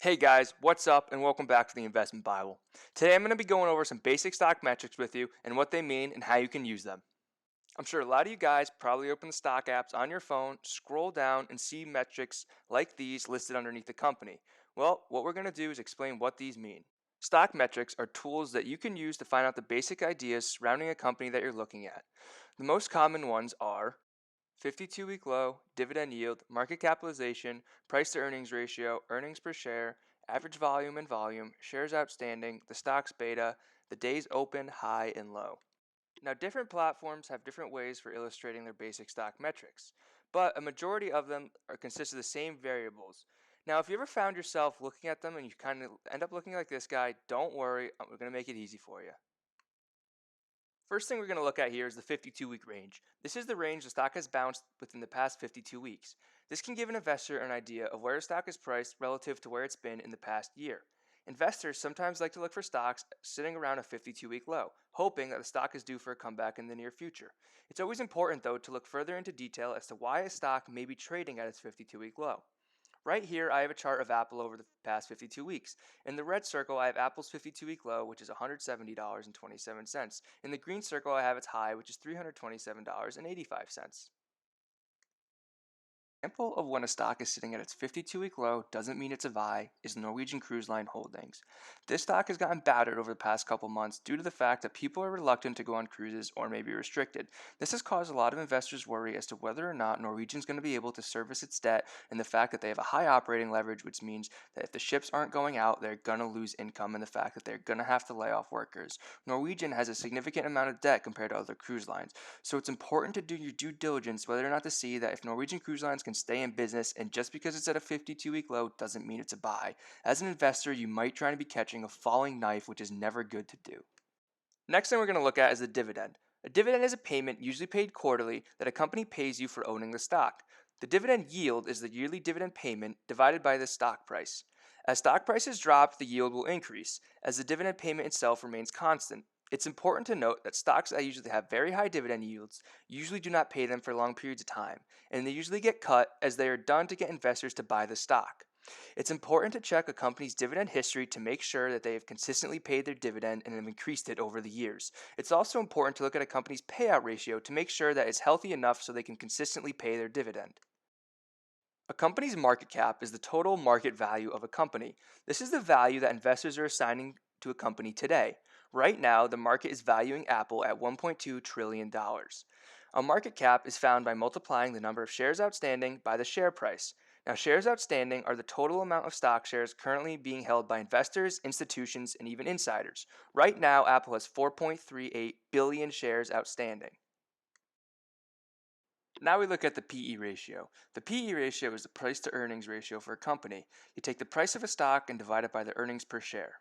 Hey guys, what's up and welcome back to the Investment Bible. Today I'm going to be going over some basic stock metrics with you and what they mean and how you can use them. I'm sure a lot of you guys probably open the stock apps on your phone, scroll down and see metrics like these listed underneath the company. Well, what we're going to do is explain what these mean. Stock metrics are tools that you can use to find out the basic ideas surrounding a company that you're looking at. The most common ones are 52-week low, dividend yield, market capitalization, price to earnings ratio, earnings per share, average volume and volume, shares outstanding, the stock's beta, the days open, high, and low. Now, different platforms have different ways for illustrating their basic stock metrics, but a majority of them consist of the same variables. Now, if you ever found yourself looking at them and you kind of end up looking like this guy, don't worry, we're going to make it easy for you. First thing we're going to look at here is the 52-week range. This is the range the stock has bounced within the past 52 weeks. This can give an investor an idea of where a stock is priced relative to where it's been in the past year. Investors sometimes like to look for stocks sitting around a 52-week low, hoping that the stock is due for a comeback in the near future. It's always important, though, to look further into detail as to why a stock may be trading at its 52-week low. Right here, I have a chart of Apple over the past 52 weeks. In the red circle, I have Apple's 52-week low, which is $170.27. In the green circle, I have its high, which is $327.85. Example of when a stock is sitting at its 52-week low doesn't mean it's a buy is Norwegian Cruise Line Holdings. This stock has gotten battered over the past couple months due to the fact that people are reluctant to go on cruises or may be restricted. This has caused a lot of investors worry as to whether or not Norwegian's going to be able to service its debt, and the fact that they have a high operating leverage, which means that if the ships aren't going out, they're going to lose income, and the fact that they're going to have to lay off workers. Norwegian has a significant amount of debt compared to other cruise lines, so it's important to do your due diligence whether or not to see that if Norwegian Cruise Lines can stay in business, and just because it's at a 52-week low doesn't mean it's a buy. As an investor, you might try to be catching a falling knife, which is never good to do. Next thing we're going to look at is the dividend. A dividend is a payment usually paid quarterly that a company pays you for owning the stock. The dividend yield is the yearly dividend payment divided by the stock price. As stock prices drop, the yield will increase, as the dividend payment itself remains constant. It's important to note that stocks that usually have very high dividend yields usually do not pay them for long periods of time, and they usually get cut as they are done to get investors to buy the stock. It's important to check a company's dividend history to make sure that they have consistently paid their dividend and have increased it over the years. It's also important to look at a company's payout ratio to make sure that it's healthy enough so they can consistently pay their dividend. A company's market cap is the total market value of a company. This is the value that investors are assigning to a company today. Right now, the market is valuing Apple at $1.2 trillion. A market cap is found by multiplying the number of shares outstanding by the share price. Now, shares outstanding are the total amount of stock shares currently being held by investors, institutions, and even insiders. Right now, Apple has 4.38 billion shares outstanding. Now we look at the PE ratio. The PE ratio is the price to earnings ratio for a company. You take the price of a stock and divide it by the earnings per share.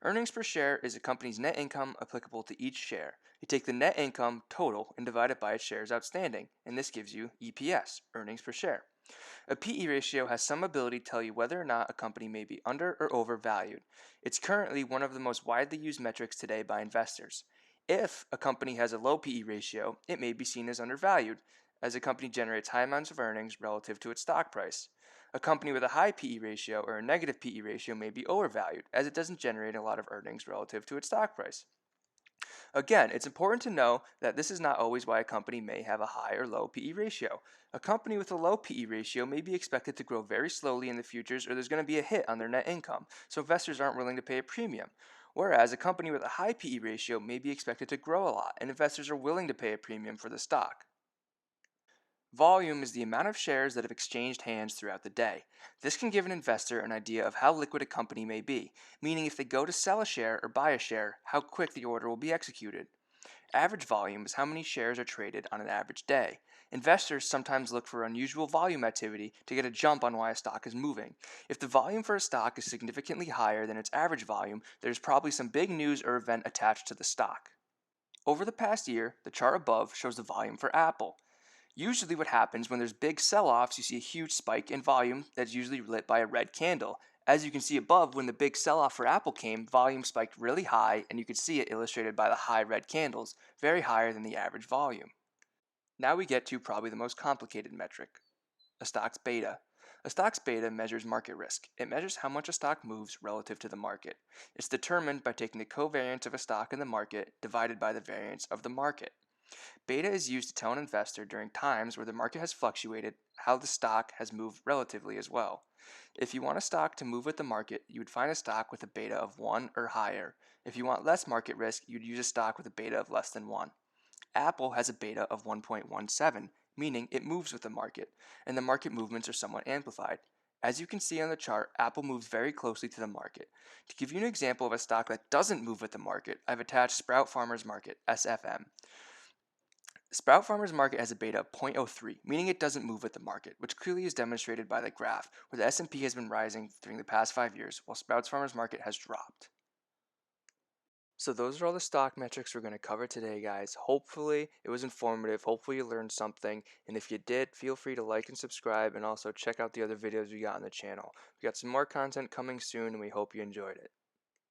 Earnings per share is a company's net income applicable to each share. You take the net income total and divide it by its shares outstanding, and this gives you EPS, earnings per share. A PE ratio has some ability to tell you whether or not a company may be under or overvalued. It's currently one of the most widely used metrics today by investors. If a company has a low PE ratio, it may be seen as undervalued, as a company generates high amounts of earnings relative to its stock price. A company with a high PE ratio or a negative PE ratio may be overvalued, as it doesn't generate a lot of earnings relative to its stock price. Again, it's important to know that this is not always why a company may have a high or low PE ratio. A company with a low PE ratio may be expected to grow very slowly in the futures, or there's going to be a hit on their net income, so investors aren't willing to pay a premium. Whereas a company with a high PE ratio may be expected to grow a lot, and investors are willing to pay a premium for the stock. Volume is the amount of shares that have exchanged hands throughout the day. This can give an investor an idea of how liquid a company may be, meaning if they go to sell a share or buy a share, how quick the order will be executed. Average volume is how many shares are traded on an average day. Investors sometimes look for unusual volume activity to get a jump on why a stock is moving. If the volume for a stock is significantly higher than its average volume, there's probably some big news or event attached to the stock. Over the past year, the chart above shows the volume for Apple. Usually what happens when there's big sell-offs, you see a huge spike in volume that's usually lit by a red candle. As you can see above, when the big sell-off for Apple came, volume spiked really high, and you could see it illustrated by the high red candles, very higher than the average volume. Now we get to probably the most complicated metric, a stock's beta. A stock's beta measures market risk. It measures how much a stock moves relative to the market. It's determined by taking the covariance of a stock in the market divided by the variance of the market. Beta is used to tell an investor during times where the market has fluctuated how the stock has moved relatively as well. If you want a stock to move with the market, you would find a stock with a beta of 1 or higher. If you want less market risk, you'd use a stock with a beta of less than 1. Apple has a beta of 1.17, meaning it moves with the market, and the market movements are somewhat amplified. As you can see on the chart, Apple moves very closely to the market. To give you an example of a stock that doesn't move with the market, I've attached Sprout Farmers Market, SFM. Sprout Farmers Market has a beta of 0.03, meaning it doesn't move with the market, which clearly is demonstrated by the graph, where the S&P has been rising during the past 5 years, while Sprouts Farmers Market has dropped. So those are all the stock metrics we're going to cover today, guys. Hopefully it was informative. Hopefully you learned something. And if you did, feel free to like and subscribe, and also check out the other videos we got on the channel. We got some more content coming soon, and we hope you enjoyed it.